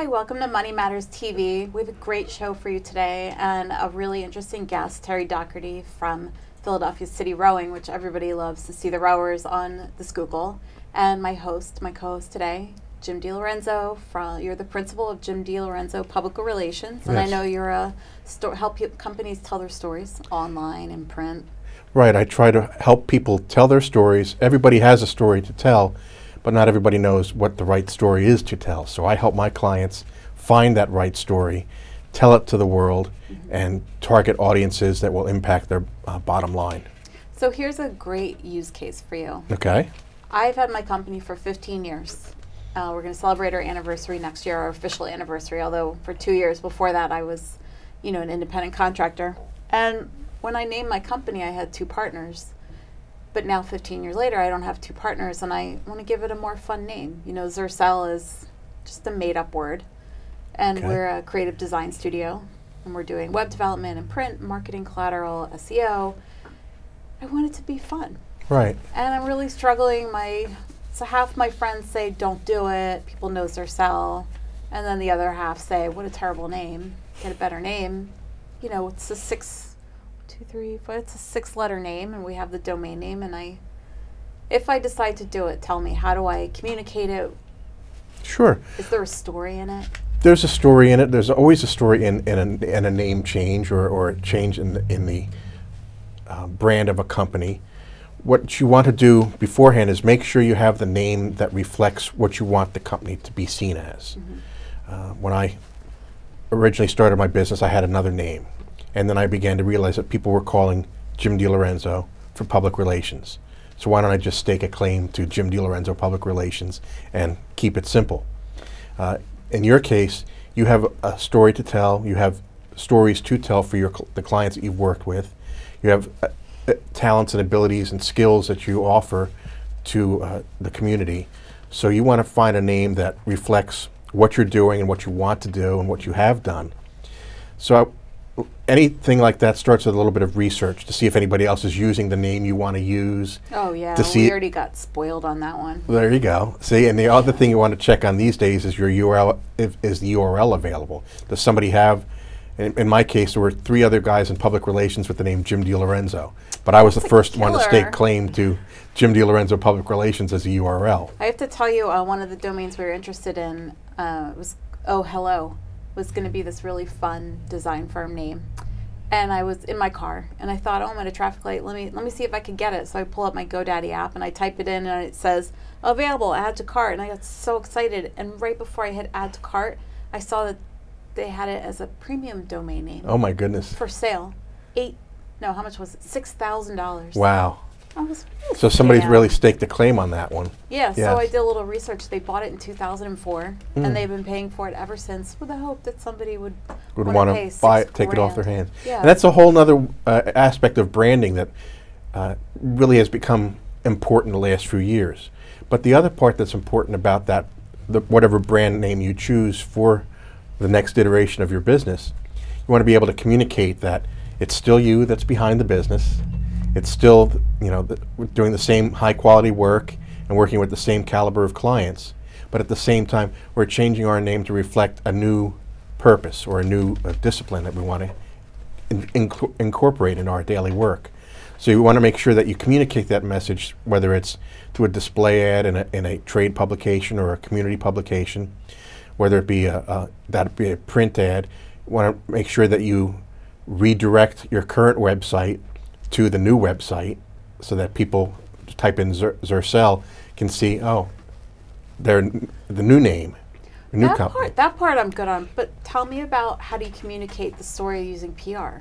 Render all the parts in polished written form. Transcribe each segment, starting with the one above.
Hi, welcome to Money Matters TV. We have a great show for you today and a really interesting guest, Terry Dougherty from Philadelphia City Rowing, which everybody loves to see the rowers on the Schuylkill. And my co-host today, Jim Lorenzo. You're the principal of Jim Lorenzo Public Relations, and yes. I know you're help companies tell their stories online and print. Right, I try to help people tell their stories. Everybody has a story to tell, but not everybody knows what the right story is to tell. So I help my clients find that right story, tell it to the world, and target audiences that will impact their bottom line. So here's a great use case for you. Okay. I've had my company for 15 years. We're going to celebrate our anniversary next year, our official anniversary, although for 2 years before that I was, an independent contractor. And when I named my company, I had 2 partners. But now 15 years later, I don't have 2 partners, and I want to give it a more fun name. Xercel is just a made-up word. And okay. We're a creative design studio, and we're doing web development and print, marketing, collateral, SEO. I want it to be fun. Right. And I'm really struggling. So half my friends say, don't do it. People know Xercel. And then the other half say, what a terrible name. Get a better name. It's a 6-letter name, and we have the domain name. And if I decide to do it, tell me, how do I communicate it? Sure. Is there a story in it? There's a story in it. There's always a story in a name change or a change in the brand of a company. What you want to do beforehand is make sure you have the name that reflects what you want the company to be seen as. Mm-hmm. When I originally started my business, I had another name. And then I began to realize that people were calling Jim Lorenzo for public relations. So why don't I just stake a claim to Jim Lorenzo Public Relations and keep it simple? In your case, you have a story to tell. You have stories to tell for the clients that you've worked with. You have talents and abilities and skills that you offer to the community. So you want to find a name that reflects what you're doing and what you want to do and what you have done. So anything like that starts with a little bit of research to see if anybody else is using the name you want to use. Oh yeah, we already got spoiled on that one. There you go. See, and the other thing you want to check on these days is your URL. Is the URL available? Does somebody have? In my case, there were 3 other guys in public relations with the name Jim Lorenzo, but I was the first one to stake claim to Jim Lorenzo Public Relations as a URL. I have to tell you, one of the domains we were interested in was Oh Hello. Was going to be this really fun design firm name, and I was in my car and I thought, oh, I'm at a traffic light, let me see if I can get it. So I pull up my GoDaddy app and I type it in and it says available, add to cart, and I got so excited, and right before I hit add to cart, I saw that they had it as a premium domain name. Oh my goodness. For sale. How much was it? $6,000. Wow. So somebody's really staked a claim on that one. Yeah, yes. So I did a little research. They bought it in 2004, and they've been paying for it ever since, with the hope that somebody would want to buy it, take it off their hands. Yeah. And that's a whole other aspect of branding that really has become important the last few years. But the other part that's important about that, whatever brand name you choose for the next iteration of your business, you want to be able to communicate that it's still you that's behind the business. It's still, we're doing the same high quality work and working with the same caliber of clients, but at the same time, we're changing our name to reflect a new purpose or a new discipline that we want to incorporate in our daily work. So you want to make sure that you communicate that message, whether it's through a display ad in a trade publication or a community publication, whether it be a print ad. You want to make sure that you redirect your current website to the new website so that people type in Xercel can see, oh, they're the new name, the new company. That part I'm good on, but tell me about how do you communicate the story using PR?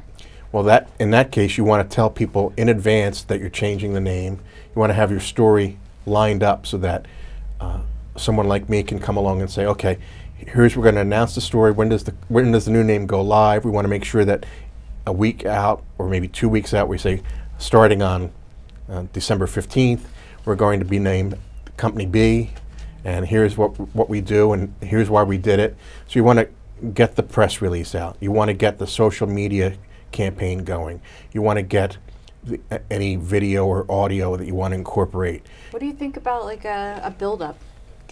Well, in that case, you want to tell people in advance that you're changing the name. You want to have your story lined up so that someone like me can come along and say, okay, we're going to announce the story. When does the new name go live? We want to make sure that a week out or maybe 2 weeks out, we say starting on December 15th, we're going to be named Company B, and here's what we do, and here's why we did it. So you want to get the press release out. You want to get the social media campaign going. You want to get any video or audio that you want to incorporate. What do you think about like a build-up?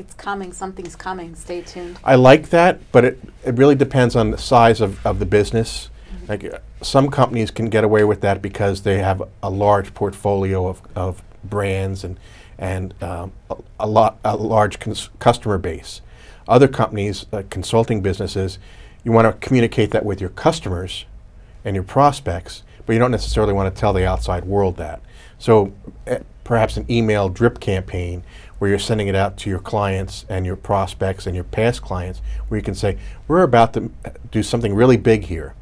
it's coming, something's coming, stay tuned. I like that, but it really depends on the size of the business. Like some companies can get away with that because they have a large portfolio of brands and a large customer base. Other companies, consulting businesses, you want to communicate that with your customers and your prospects, but you don't necessarily want to tell the outside world that. So perhaps an email drip campaign where you're sending it out to your clients and your prospects and your past clients, where you can say, we're about to do something really big here,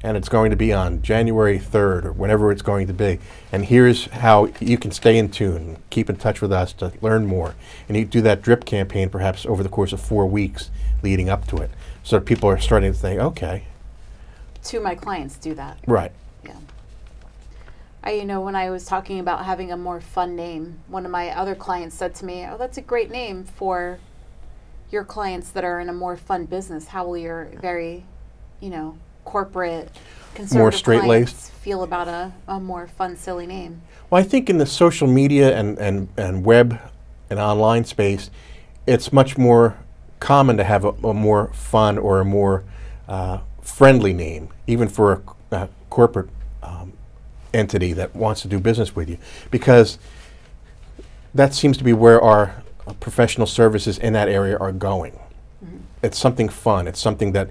and it's going to be on January 3rd or whenever it's going to be, and here's how you can stay in tune and keep in touch with us to learn more. And you do that drip campaign perhaps over the course of 4 weeks leading up to it, so that people are starting to think, okay. To my clients do that. Right. Yeah. You know, when I was talking about having a more fun name, one of my other clients said to me, oh, that's a great name for your clients that are in a more fun business. How will your very, you know, corporate, conservative more straight-laced clients feel about a more fun, silly name? Well, I think in the social media and web and online space, it's much more common to have a more fun or a more friendly name, even for a corporate entity that wants to do business with you, because that seems to be where our professional services in that area are going. Mm-hmm. It's something fun. It's something that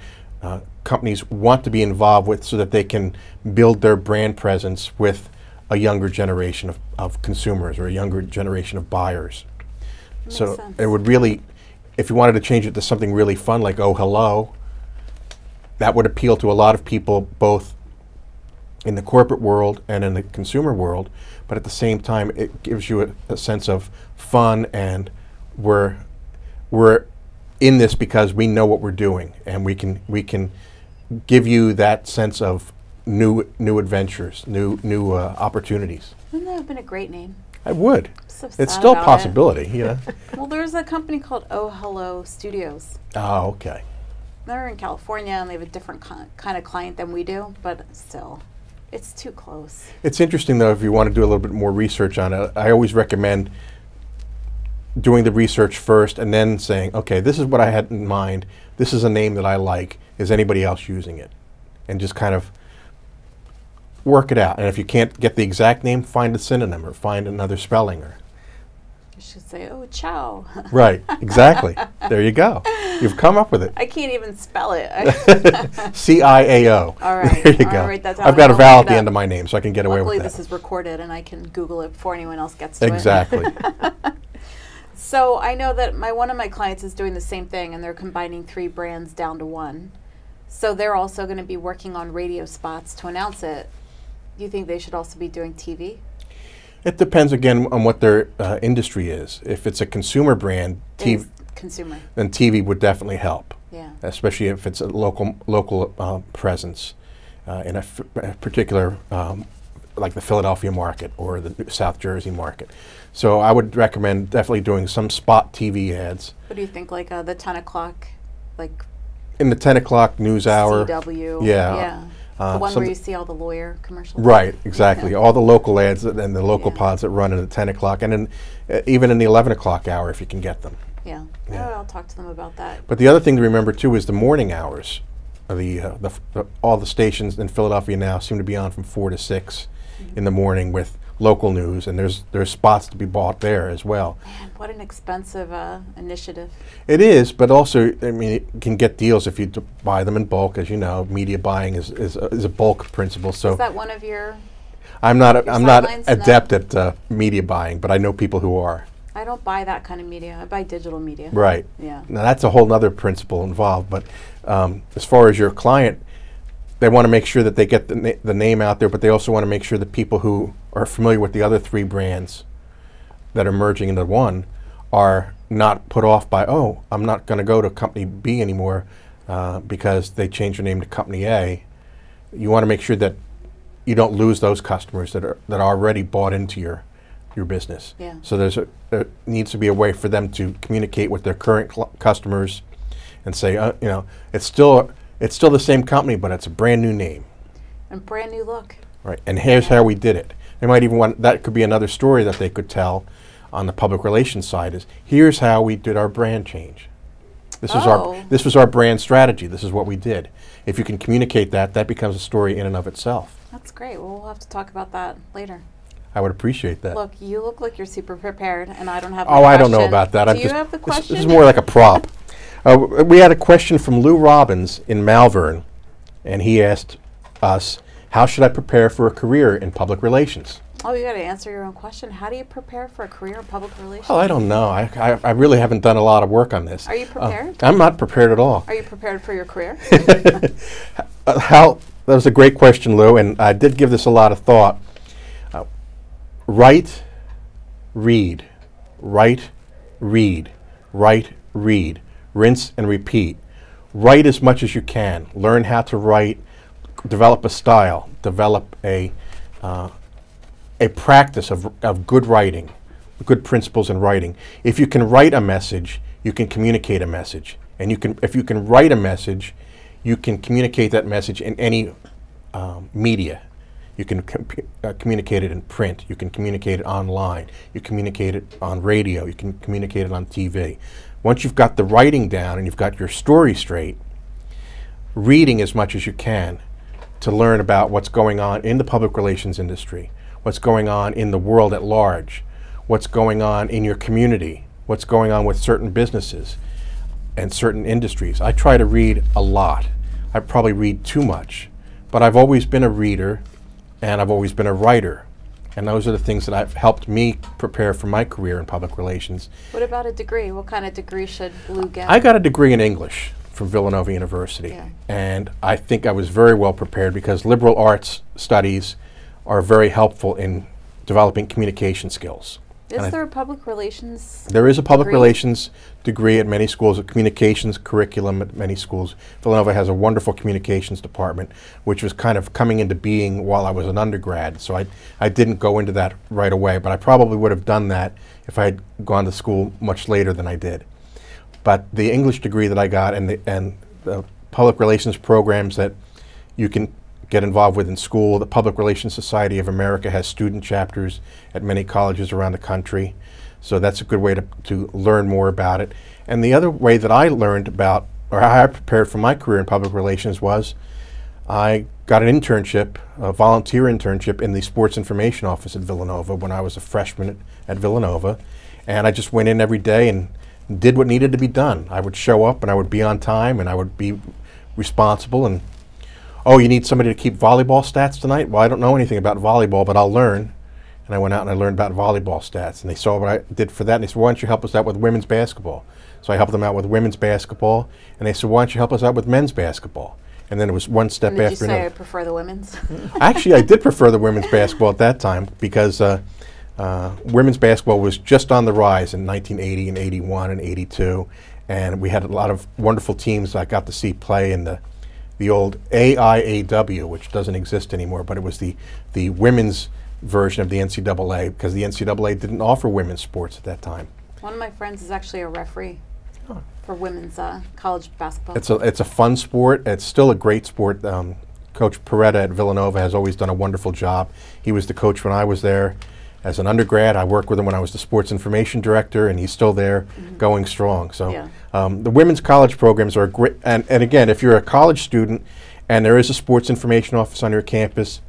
companies want to be involved with so that they can build their brand presence with a younger generation of consumers or a younger generation of buyers. So sense. It would really, if you wanted to change it to something really fun like Oh Hello, that would appeal to a lot of people both in the corporate world and in the consumer world, but at the same time it gives you a sense of fun, and we're in this because we know what we're doing, and we can give you that sense of new adventures, new opportunities. Wouldn't that have been a great name? I would. So it's still a possibility, you know. Well, there's a company called Oh Hello Studios. Oh, okay. They're in California, and they have a different kind of client than we do, but still, it's too close. It's interesting, though, if you want to do a little bit more research on it. I always recommend doing the research first and then saying, okay, this is what I had in mind. This is a name that I like. Is anybody else using it? And just kind of work it out. And if you can't get the exact name, find a synonym or find another spelling. Or you should say, oh, ciao. Right, exactly. There you go. You've come up with it. I can't even spell it. CIAO. All right. There you go. Write that down. I've got a vowel at the end of my name, so I can get away with Luckily, that. this is recorded, and I can Google it before anyone else gets to it. Exactly. So I know that one of my clients is doing the same thing, and they're combining 3 brands down to 1. So they're also going to be working on radio spots to announce it. Do you think they should also be doing TV? It depends, again, on what their industry is. If it's a consumer brand, consumer, then TV would definitely help. Yeah. Especially if it's a local presence in a particular, like the Philadelphia market or the South Jersey market. So I would recommend definitely doing some spot TV ads. What do you think, like the 10 o'clock, like in the 10 o'clock news hour? CW. Yeah. Yeah. The one where you see all the lawyer commercials. Right, exactly. All the local ads and the local Yeah. pods that run in the 10 o'clock and even in the 11 o'clock hour if you can get them. Yeah. Yeah. Oh, I'll talk to them about that. But the other thing to remember too is the morning hours. All the stations in Philadelphia now seem to be on from 4 to 6 in the morning with local news, and there's spots to be bought there as well. Man, what an expensive initiative. It is, but also, I mean, it can get deals if you buy them in bulk. As you know, media buying is a bulk principle. So is that one of your? I'm not sidelines? adept at media buying, but I know people who are. I don't buy that kind of media. I buy digital media. Right. Yeah. Now that's a whole other principle involved. But as far as your client, they want to make sure that they get the name out there, but they also want to make sure that people who are familiar with the other 3 brands that are merging into one are not put off by, oh, I'm not going to go to company B anymore because they changed their name to company A. You want to make sure that you don't lose those customers that are already bought into your business. Yeah. So there needs to be a way for them to communicate with their current customers and say, you know, it's still the same company, but it's a brand new name. And brand new look. Right, and here's how we did it. They might even want, that could be another story that they could tell on the public relations side is, here's how we did our brand change. This was our brand strategy. This is what we did. If you can communicate that, that becomes a story in and of itself. That's great. Well, we'll have to talk about that later. I would appreciate that. Look, you look like you're super prepared, and I don't have. Oh, I don't know about that. Do you have the question? This is more like a prop. We had a question from Lou Robbins in Malvern, and he asked us, how should I prepare for a career in public relations? Oh, you got to answer your own question. How do you prepare for a career in public relations? Well, I don't know. I really haven't done a lot of work on this. Are you prepared? I'm not prepared at all. Are you prepared for your career? That was a great question, Lou, and I did give this a lot of thought. Write, read, write, read, write, read, rinse and repeat. Write as much as you can. Learn how to write. Develop a style. Develop a practice of good writing, good principles in writing. If you can write a message, you can communicate a message. And if you can write a message, you can communicate that message in any media. You can communicate it in print. You can communicate it online. You communicate it on radio. You can communicate it on TV. Once you've got the writing down and you've got your story straight, reading as much as you can to learn about what's going on in the public relations industry, what's going on in the world at large, what's going on in your community, what's going on with certain businesses and certain industries. I try to read a lot. I probably read too much, but I've always been a reader and I've always been a writer. And those are the things that have helped me prepare for my career in public relations. What about a degree? What kind of degree should Lou get? I got a degree in English from Villanova University. Yeah. And I think I was very well prepared because liberal arts studies are very helpful in developing communication skills. Is there a public relations There is a public degree? Relations degree at many schools, a communications curriculum at many schools. Villanova has a wonderful communications department, which was kind of coming into being while I was an undergrad. So I didn't go into that right away, but I probably would have done that if I had gone to school much later than I did. But the English degree that I got and the public relations programs that you can get involved with in school. The Public Relations Society of America has student chapters at many colleges around the country. So that's a good way to learn more about it. And the other way that I learned about, or how I prepared for my career in public relations was, I got an internship, a volunteer internship in the sports information office at Villanova when I was a freshman at Villanova. And I just went in every day and did what needed to be done. I would show up and I would be on time and I would be responsible. And oh, you need somebody to keep volleyball stats tonight? Well, I don't know anything about volleyball, but I'll learn. And I went out and I learned about volleyball stats. And they saw what I did for that. And they said, why don't you help us out with women's basketball? So I helped them out with women's basketball. And they said, why don't you help us out with men's basketball? And then it was one step after another. Did you say I prefer the women's? Actually, I did prefer the women's basketball at that time because women's basketball was just on the rise in 1980 and 81 and 82. And we had a lot of wonderful teams I got to see play in the old AIAW, which doesn't exist anymore, but it was the women's version of the NCAA because the NCAA didn't offer women's sports at that time. One of my friends is actually a referee for women's college basketball. It's a fun sport. It's still a great sport. Coach Peretta at Villanova has always done a wonderful job. He was the coach when I was there as an undergrad. I worked with him when I was the sports information director, and he's still there going strong. So Yeah. The women's college programs are great. And again, if you're a college student and there is a sports information office on your campus,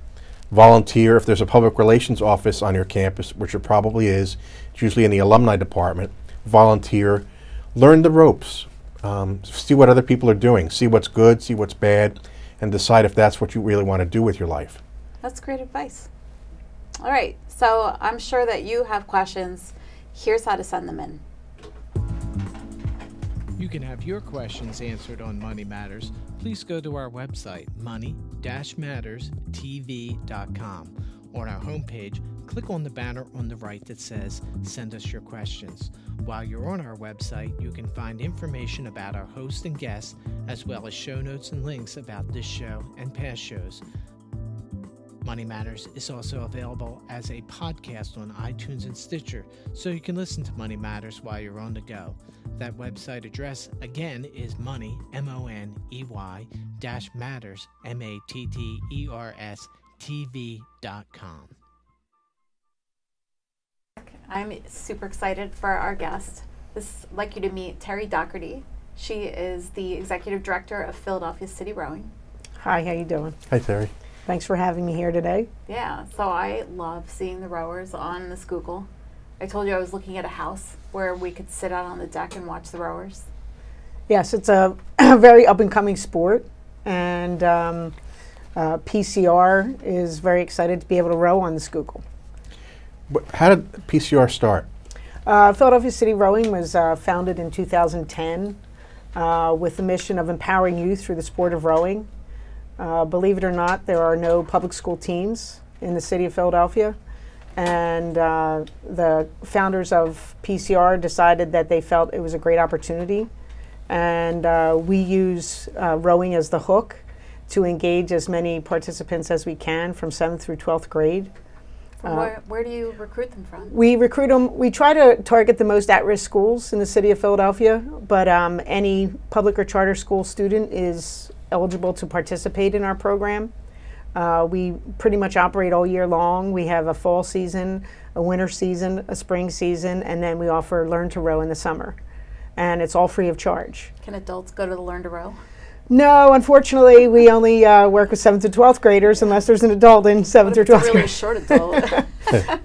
volunteer. If there's a public relations office on your campus, which there probably is, it's usually in the alumni department, volunteer. Learn the ropes. See what other people are doing. See what's good, see what's bad, and decide if that's what you really want to do with your life. That's great advice. All right, so I'm sure that you have questions. Here's how to send them in. You can have your questions answered on Money Matters. Please go to our website, money-matterstv.com. On our homepage, click on the banner on the right that says, Send us your questions. While you're on our website, you can find information about our host and guests, as well as show notes and links about this show and past shows. Money Matters is also available as a podcast on iTunes and Stitcher, so you can listen to Money Matters while you're on the go. That website address, again, is money, M-O-N-E-Y, -matters, M-A-T-T-E-R-S, TV.com. I'm super excited for our guest. I'd like you to meet Terry Dougherty. She is the Executive Director of Philadelphia City Rowing. Hi, how you doing? Hi, Terry. Thanks for having me here today. Yeah, so I love seeing the rowers on the Schuylkill. I told you I was looking at a house where we could sit out on the deck and watch the rowers. Yes, it's a very up-and-coming sport, and PCR is very excited to be able to row on the Schuylkill. How did PCR start? Philadelphia City Rowing was founded in 2010 with the mission of empowering youth through the sport of rowing. Believe it or not, there are no public school teams in the city of Philadelphia, and the founders of PCR decided that they felt it was a great opportunity, and we use rowing as the hook to engage as many participants as we can from 7th through 12th grade. Where do you recruit them from? We recruit them. We try to target the most at-risk schools in the city of Philadelphia, but any public or charter school student is eligible to participate in our program. We pretty much operate all year long. We have a fall season, a winter season, a spring season, and then we offer Learn to Row in the summer. And it's all free of charge. Can adults go to the Learn to Row? No, unfortunately, we only work with 7th to 12th graders unless there's an adult in 7th or 12th grade. Really short adult.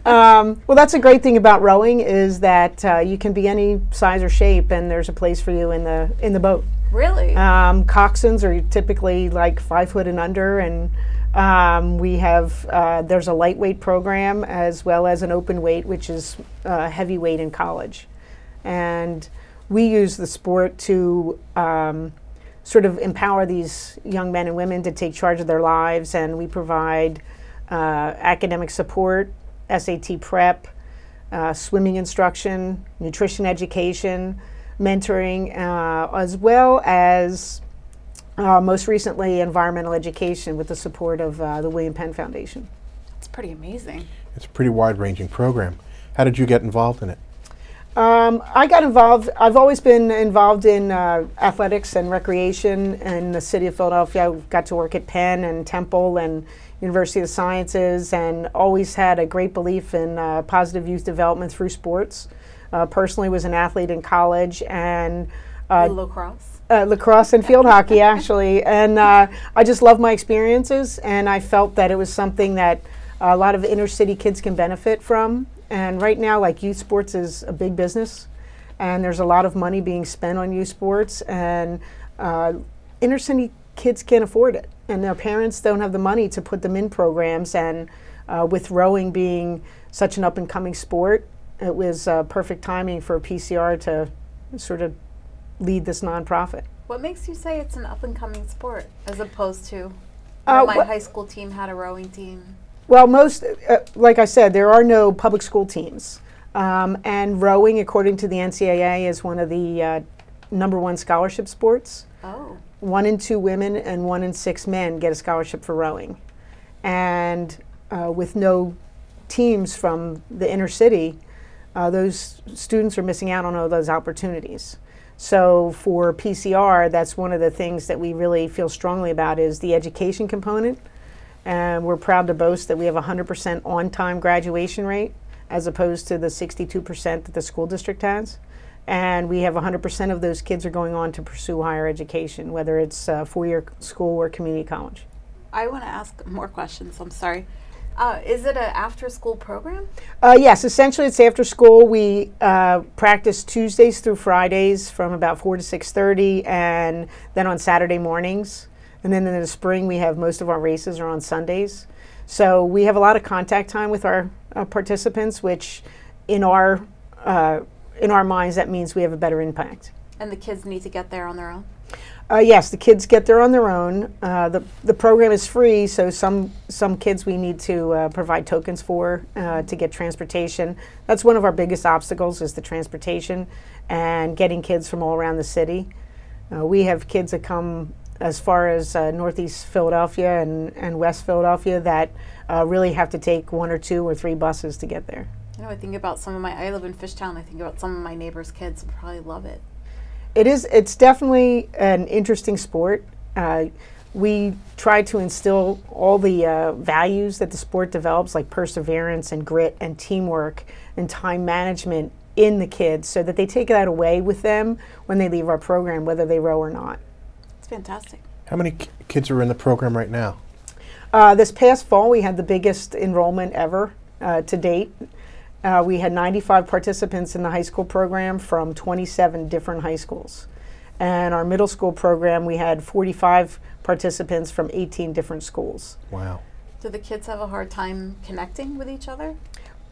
Well, that's a great thing about rowing is that you can be any size or shape, and there's a place for you in the boat. Really? Coxswains are typically like 5 foot and under, and we have there's a lightweight program as well as an open weight, which is heavyweight in college, and we use the sport to sort of empower these young men and women to take charge of their lives, and we provide academic support, SAT prep, swimming instruction, nutrition education, mentoring, as well as most recently environmental education with the support of the William Penn Foundation. It's pretty amazing. It's a pretty wide-ranging program. How did you get involved in it? I got involved. I've always been involved in athletics and recreation in the city of Philadelphia. I got to work at Penn and Temple and University of the Sciences, and always had a great belief in positive youth development through sports. Personally, was an athlete in college and lacrosse. Lacrosse and field hockey, actually, and I just love my experiences, and I felt that it was something that a lot of inner city kids can benefit from. And right now, like, youth sports is a big business, and there's a lot of money being spent on youth sports, and inner city kids can't afford it, and their parents don't have the money to put them in programs. And with rowing being such an up-and-coming sport, it was perfect timing for PCR to sort of lead this nonprofit. What makes you say it's an up-and-coming sport as opposed to my high school team had a rowing team? Well, like I said, there are no public school teams. And rowing, according to the NCAA, is one of the #1 scholarship sports. Oh. 1 in 2 women and 1 in 6 men get a scholarship for rowing. And with no teams from the inner city, those students are missing out on all those opportunities. So for PCR, that's one of the things that we really feel strongly about is the education component. And we're proud to boast that we have a 100% on-time graduation rate as opposed to the 62% that the school district has. And we have 100% of those kids are going on to pursue higher education, whether it's four-year school or community college. I want to ask more questions. I'm sorry. Is it an after-school program? Yes, essentially it's after school. We practice Tuesdays through Fridays from about 4 to 6:30, and then on Saturday mornings. And then in the spring, we have most of our races are on Sundays. So we have a lot of contact time with our participants, which in our minds, that means we have a better impact. And the kids need to get there on their own? Yes, the kids get there on their own. The program is free, so some kids we need to provide tokens for to get transportation. That's one of our biggest obstacles is the transportation and getting kids from all around the city. We have kids that come as far as Northeast Philadelphia and West Philadelphia that really have to take 1 or 2 or 3 buses to get there. You know, I think about I live in Fishtown, I think about some of my neighbors' kids would probably love it. It's definitely an interesting sport. we try to instill all the values that the sport develops, like perseverance and grit and teamwork and time management, in the kids, so that they take that away with them when they leave our program, whether they row or not. It's fantastic. How many kids are in the program right now? This past fall, we had the biggest enrollment ever to date. We had 95 participants in the high school program from 27 different high schools. And our middle school program, we had 45 participants from 18 different schools. Wow. Do the kids have a hard time connecting with each other?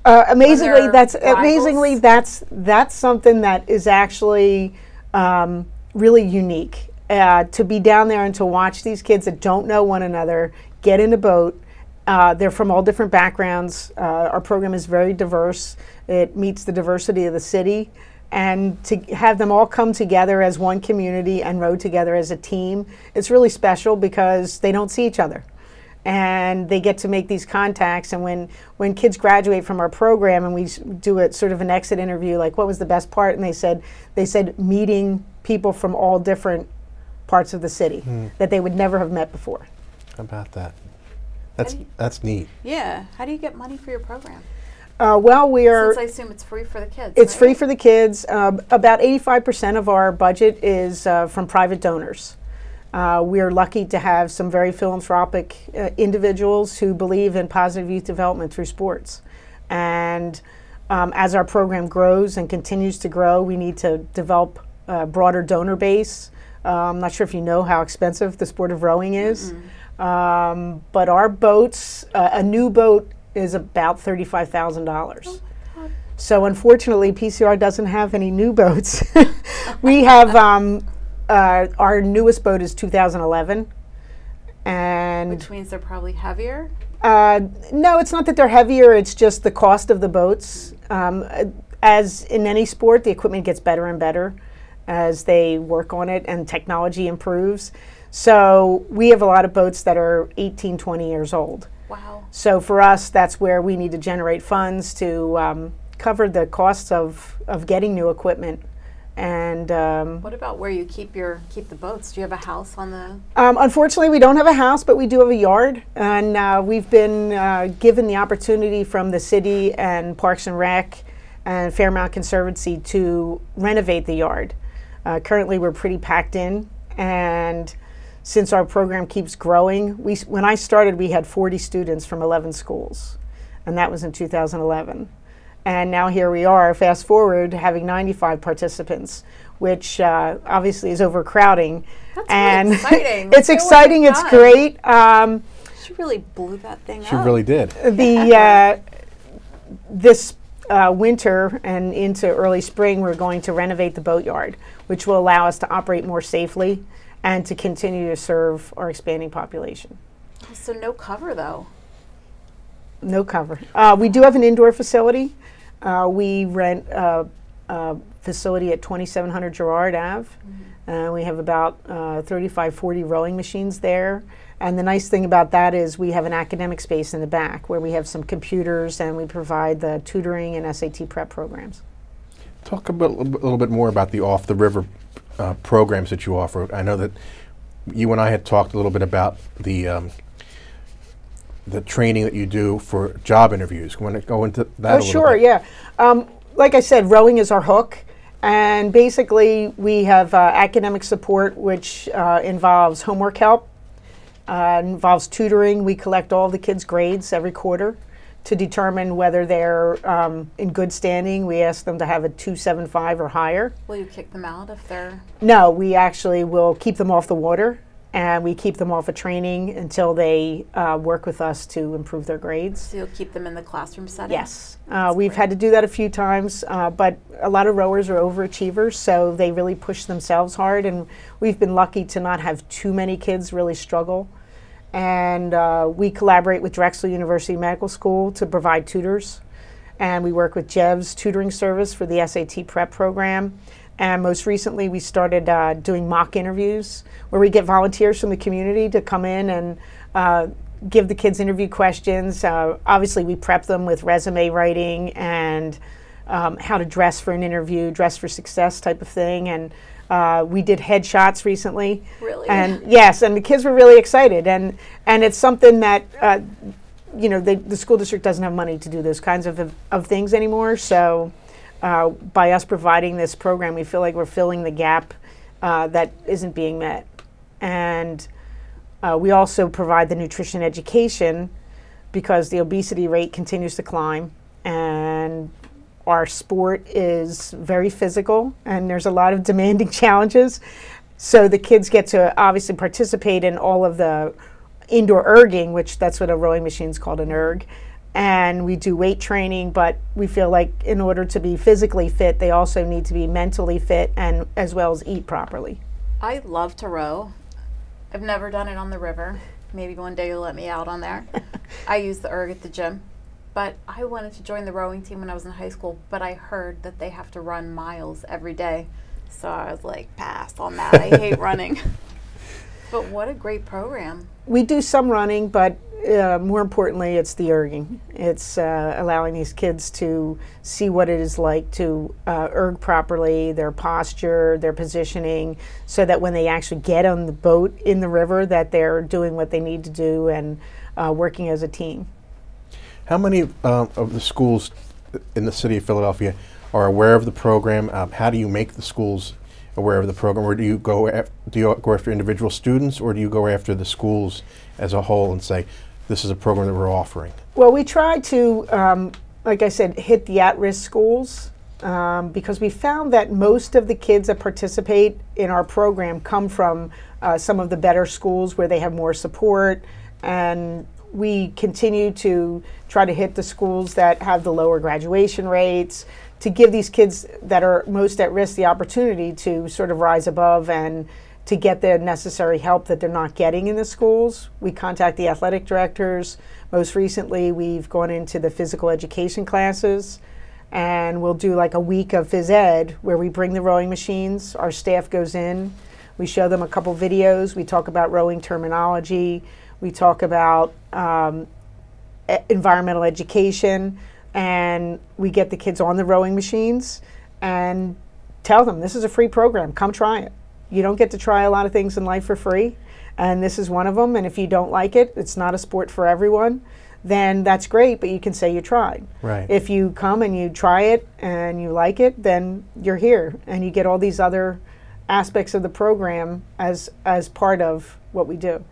Amazingly, that's rivals? that's something that is actually really unique. To be down there and to watch these kids that don't know one another get in a boat. They're from all different backgrounds. Our program is very diverse. It meets the diversity of the city. And to have them all come together as one community and row together as a team, it's really special because they don't see each other. And they get to make these contacts. And when kids graduate from our program and we do a sort of an exit interview, like what was the best part, and they said meeting people from all different parts of the city that they would never have met before. How about that? That's neat. Yeah. How do you get money for your program? Well, we are. Since I assume it's free for the kids. It's right? free for the kids. About 85% of our budget is from private donors. We are lucky to have some very philanthropic individuals who believe in positive youth development through sports. And as our program grows and continues to grow, we need to develop a broader donor base. I'm not sure if you know how expensive the sport of rowing is. But our boats, a new boat is about $35,000. Oh, so unfortunately, PCR doesn't have any new boats. We have our newest boat is 2011, and which means they're probably heavier. no, it's not that they're heavier. It's just the cost of the boats. As in any sport, the equipment gets better and better as they work on it and technology improves. So we have a lot of boats that are 18, 20 years old. Wow. So for us, that's where we need to generate funds to cover the costs of getting new equipment. And what about where you keep the boats? Do you have a house on the? Unfortunately, we don't have a house, but we do have a yard, and we've been given the opportunity from the city and Parks and Rec and Fairmount Conservancy to renovate the yard. Currently, we're pretty packed in, and since our program keeps growing, when I started, we had 40 students from 11 schools, and that was in 2011. And now here we are, fast forward, having 95 participants, which obviously is overcrowding. That's and really exciting. It's exciting, it's great. She really blew that thing up. She really did. This winter and into early spring, we're going to renovate the boatyard, which will allow us to operate more safely and to continue to serve our expanding population. So no cover, though. No cover. We do have an indoor facility. We rent a facility at 2700 Girard Ave. We have about 35, 40 rowing machines there. And the nice thing about that is we have an academic space in the back where we have some computers and we provide the tutoring and SAT prep programs. Talk a little bit more about the off-the-river programs that you offer. I know that you and I had talked a little bit about the training that you do for job interviews. Want to go into that a little sure, bit? Yeah. Like I said, rowing is our hook. And basically, we have academic support, which involves homework help, involves tutoring. We collect all the kids' grades every quarter to determine whether they're in good standing. We ask them to have a 2.75 or higher. Will you kick them out if they're? No, we actually will keep them off the water, and we keep them off of training until they work with us to improve their grades. So you'll keep them in the classroom setting? Yes. We've had to do that a few times, but a lot of rowers are overachievers, so they really push themselves hard, and we've been lucky to not have too many kids really struggle. And we collaborate with Drexel University Medical School to provide tutors, and we work with JEV's tutoring service for the SAT prep program. And most recently, we started doing mock interviews where we get volunteers from the community to come in and give the kids interview questions. Obviously, we prep them with resume writing and how to dress for an interview, dress for success type of thing. And We did headshots recently. Really? And yes, and the kids were really excited. And it's something that, you know, the school district doesn't have money to do those kinds of things anymore. So by us providing this program, we feel like we're filling the gap that isn't being met. And we also provide the nutrition education because the obesity rate continues to climb, and our sport is very physical, and there's a lot of demanding challenges. So the kids get to obviously participate in all of the indoor erging, which that's what a rowing machine is called, an erg. And we do weight training, but we feel like in order to be physically fit, they also need to be mentally fit and as well as eat properly. I love to row. I've never done it on the river. Maybe one day you'll let me out on there. I use the erg at the gym. But I wanted to join the rowing team when I was in high school, but I heard that they have to run miles every day. So I was like, pass on that. I hate running. But what a great program. We do some running, but more importantly, it's the erging. It's allowing these kids to see what it is like to erg properly, their posture, their positioning, so that when they actually get on the boat in the river, that they're doing what they need to do and working as a team. How many of the schools in the city of Philadelphia are aware of the program? How do you make the schools aware of the program, or do you go after individual students, or do you go after the schools as a whole and say, this is a program that we're offering? Well, we try to, like I said, hit the at-risk schools because we found that most of the kids that participate in our program come from some of the better schools where they have more support, and we continue to try to hit the schools that have the lower graduation rates, to give these kids that are most at risk the opportunity to sort of rise above and to get the necessary help that they're not getting in the schools. We contact the athletic directors. Most recently, we've gone into the physical education classes, and we'll do like a week of phys ed where we bring the rowing machines. Our staff goes in. We show them a couple videos. We talk about rowing terminology. We talk about environmental education. And we get the kids on the rowing machines and tell them, this is a free program, come try it. You don't get to try a lot of things in life for free, and this is one of them. And if you don't like it, it's not a sport for everyone, then that's great, but you can say you tried. Right. If you come and you try it and you like it, then you're here, and you get all these other aspects of the program as part of what we do.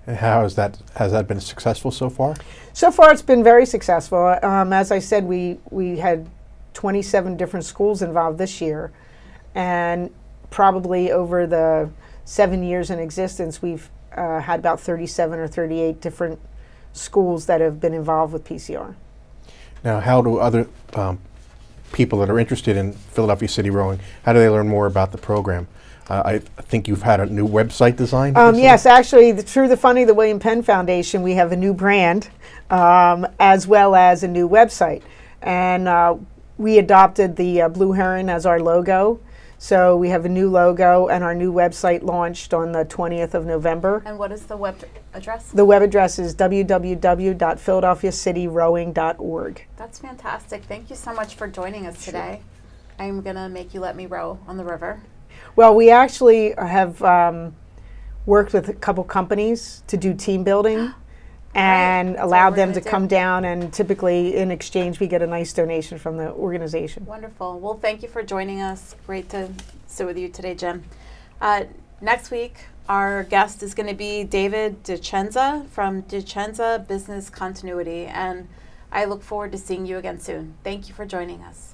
And has that been successful so far? So far, it's been very successful. As I said, we had 27 different schools involved this year, and probably over the 7 years in existence, we've had about 37 or 38 different schools that have been involved with PCR. Now, how do other people that are interested in Philadelphia City Rowing, how do they learn more about the program? I think you've had a new website designed? Yes, actually, through the William Penn Foundation, we have a new brand as well as a new website. And we adopted the blue heron as our logo. So we have a new logo, and our new website launched on the 20th of November. And what is the web address? The web address is www.philadelphiacityrowing.org. That's fantastic. Thank you so much for joining us today. I'm going to make you let me row on the river. Well, we actually have worked with a couple companies to do team building and allowed them to come down, and typically in exchange we get a nice donation from the organization. Wonderful. Well, thank you for joining us. Great to sit with you today, Jim. Next week, our guest is going to be David DeCenza from DeCenza Business Continuity, and I look forward to seeing you again soon. Thank you for joining us.